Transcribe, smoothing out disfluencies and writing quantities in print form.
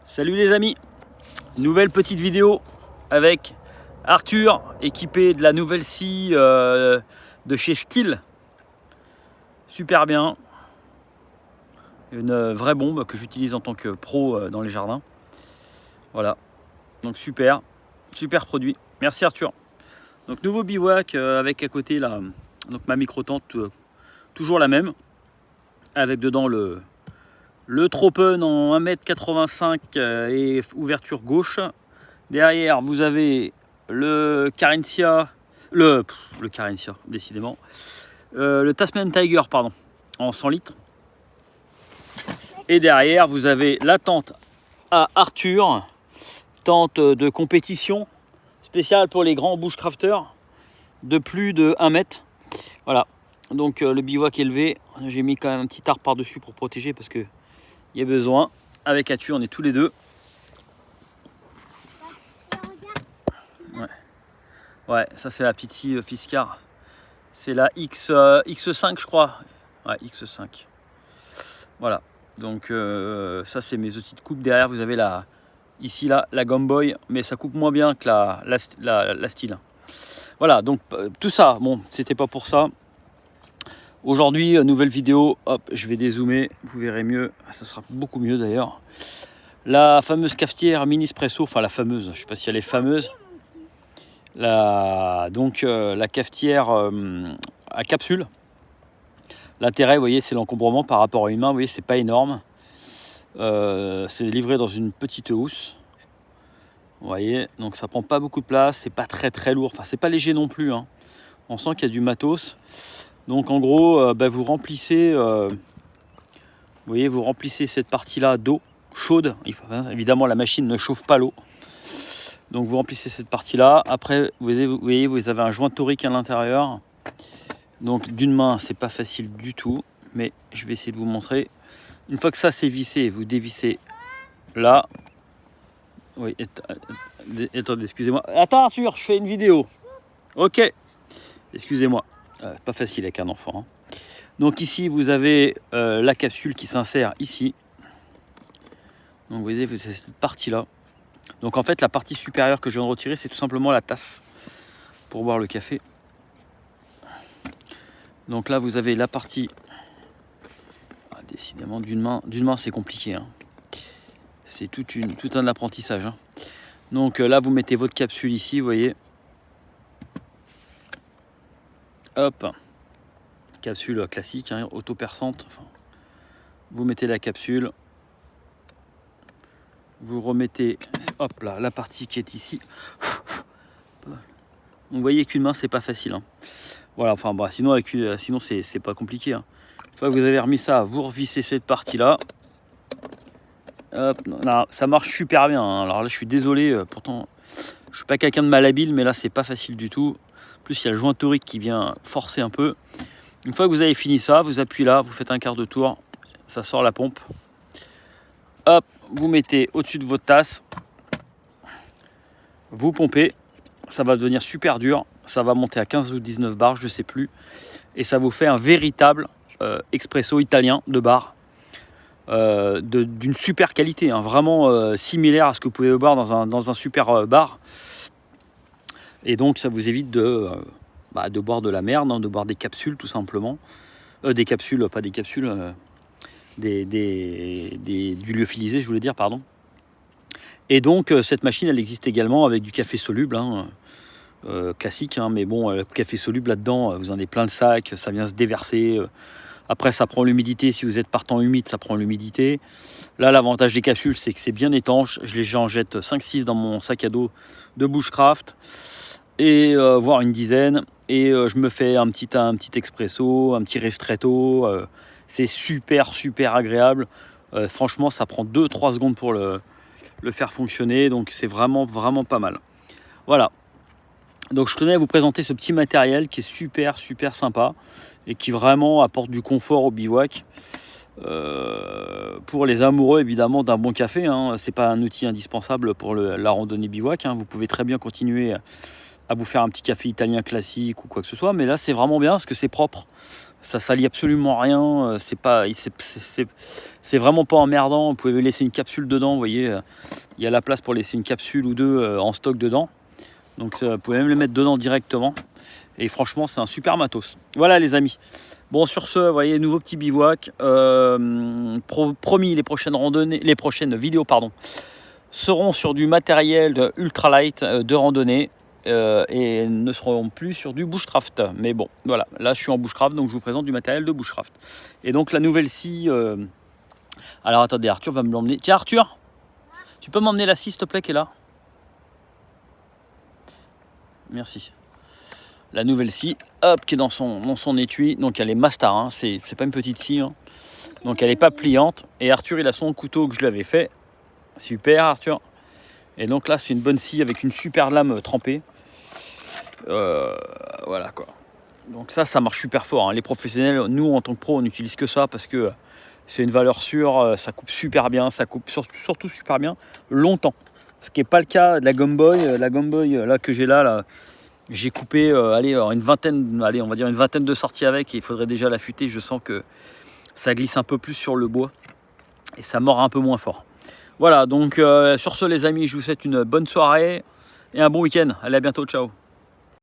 Salut les amis, nouvelle petite vidéo avec Arthur équipé de la nouvelle scie de chez Stihl. Super bien, une vraie bombe que j'utilise en tant que pro dans les jardins. Voilà, donc super produit. Merci Arthur. Donc nouveau bivouac avec à côté là, donc ma micro tente toujours la même, avec dedans le Tropen en 1,85 m et ouverture gauche. Derrière, vous avez le Carinthia, le Carinthia, décidément. Le Tasman Tiger, pardon, en 100 litres. Et derrière, vous avez la tente à Arthur, tente de compétition, spéciale pour les grands bushcrafters, de plus de 1 mètre. Voilà, donc le bivouac élevé. J'ai mis quand même un petit arbre par-dessus pour protéger parce que il y a besoin. Avec Arthur, on est tous les deux. Ouais, ça c'est la petite scie Fiskars. C'est la X5 je crois. Ouais, X5. Voilà. Donc ça c'est mes outils de coupe. Derrière vous avez ici la Gomboy, mais ça coupe moins bien que la Stihl. Voilà, donc tout ça, bon, c'était pas pour ça. Aujourd'hui, nouvelle vidéo, hop, je vais dézoomer, vous verrez mieux, ça sera beaucoup mieux d'ailleurs. La fameuse cafetière mini espresso, enfin la fameuse, je sais pas si elle est fameuse. La cafetière à capsule. L'intérêt, vous voyez, c'est l'encombrement par rapport à une main. Vous voyez, c'est pas énorme. C'est livré dans une petite housse. Vous voyez, donc ça prend pas beaucoup de place. C'est pas très lourd. Enfin, c'est pas léger non plus. Hein. On sent qu'il y a du matos. Donc en gros, vous remplissez, vous voyez, vous remplissez cette partie-là d'eau chaude. Évidemment, la machine ne chauffe pas l'eau. Donc vous remplissez cette partie-là. Après, vous voyez, vous avez un joint torique à l'intérieur. Donc d'une main, c'est pas facile du tout, mais je vais essayer de vous montrer. Une fois que ça c'est vissé, vous dévissez là. Oui, attendez, excusez-moi. Attends Arthur, je fais une vidéo. Ok, excusez-moi. Pas facile avec un enfant. Hein. Donc ici, vous avez la capsule qui s'insère ici. Donc vous voyez, vous avez cette partie-là. Donc en fait, la partie supérieure que je viens de retirer, c'est tout simplement la tasse pour boire le café. Donc là, vous avez la partie... Ah, décidément, d'une main, c'est compliqué. Hein. C'est tout un apprentissage. Hein. Donc là, vous mettez votre capsule ici, vous voyez. Hop. Capsule classique, hein, auto-perçante. Enfin, vous mettez la capsule. Vous remettez, hop là, la partie qui est ici. Vous voyez qu'une main, c'est pas facile. Hein. Voilà, enfin, bah, sinon c'est pas compliqué. Hein. Une fois que vous avez remis ça, vous revissez cette partie-là. Hop, là, ça marche super bien. Hein. Alors là, je suis désolé, pourtant, je suis pas quelqu'un de malhabile, mais là, c'est pas facile du tout. En plus, il y a le joint torique qui vient forcer un peu. Une fois que vous avez fini ça, vous appuyez là, vous faites un quart de tour, ça sort la pompe. Hop, vous mettez au-dessus de votre tasse, vous pompez, ça va devenir super dur, ça va monter à 15 ou 19 bars, je ne sais plus, et ça vous fait un véritable expresso italien de bar, d'une super qualité, hein, vraiment similaire à ce que vous pouvez boire dans un super bar, et donc ça vous évite de boire de la merde, hein, de boire des capsules tout simplement, des capsules, pas des capsules... du lyophilisé, je voulais dire, pardon. Et donc cette machine, elle existe également avec du café soluble, hein, classique, hein, mais bon, le café soluble là-dedans, vous en avez plein de sacs, ça vient se déverser. Après, ça prend l'humidité. Si vous êtes par temps humide, ça prend l'humidité. Là, l'avantage des capsules, c'est que c'est bien étanche. J'en jette 5-6 dans mon sac à dos de bushcraft, et voire une dizaine. Et je me fais un petit expresso, un petit ristretto. C'est super agréable. Franchement, ça prend 2-3 secondes pour le faire fonctionner. Donc, c'est vraiment pas mal. Voilà. Donc, je tenais à vous présenter ce petit matériel qui est super sympa et qui vraiment apporte du confort au bivouac. Pour les amoureux, évidemment, d'un bon café. Hein. C'est pas un outil indispensable pour la randonnée bivouac. Hein. Vous pouvez très bien continuer à vous faire un petit café italien classique ou quoi que ce soit. Mais là, c'est vraiment bien parce que c'est propre. Ça salit absolument rien. C'est vraiment pas emmerdant. Vous pouvez laisser une capsule dedans. Vous voyez, il y a la place pour laisser une capsule ou deux en stock dedans. Donc vous pouvez même le mettre dedans directement. Et franchement, c'est un super matos. Voilà les amis. Bon, sur ce, vous voyez, nouveau petit bivouac. Promis, les prochaines randonnées, les prochaines vidéos, pardon, seront sur du matériel de ultralight de randonnée et ne seront plus sur du bushcraft. Mais bon, voilà, là je suis en bushcraft, donc je vous présente du matériel de bushcraft. Et donc la nouvelle scie. Alors attendez, Arthur va me l'emmener. Tiens, Arthur, tu peux m'emmener la scie, s'il te plaît, qui est là? Merci. La nouvelle scie, hop, qui est dans son étui. Donc elle est Mastar, hein. C'est pas une petite scie, hein. Donc elle n'est pas pliante. Et Arthur, il a son couteau que je lui avais fait. Super, Arthur. Et donc là, c'est une bonne scie avec une super lame trempée. Voilà quoi. Donc ça marche super fort, hein. Les professionnels, nous en tant que pro, on n'utilise que ça parce que c'est une valeur sûre. Ça coupe super bien, ça coupe surtout super bien longtemps. Ce qui n'est pas le cas de la Gomboy. La Gomboy là que j'ai là, j'ai coupé allez, on va dire une vingtaine de sorties avec, et il faudrait déjà l'affûter. Je sens que ça glisse un peu plus sur le bois et ça mord un peu moins fort. Voilà, donc sur ce les amis, je vous souhaite une bonne soirée et un bon week-end. Allez, à bientôt, ciao.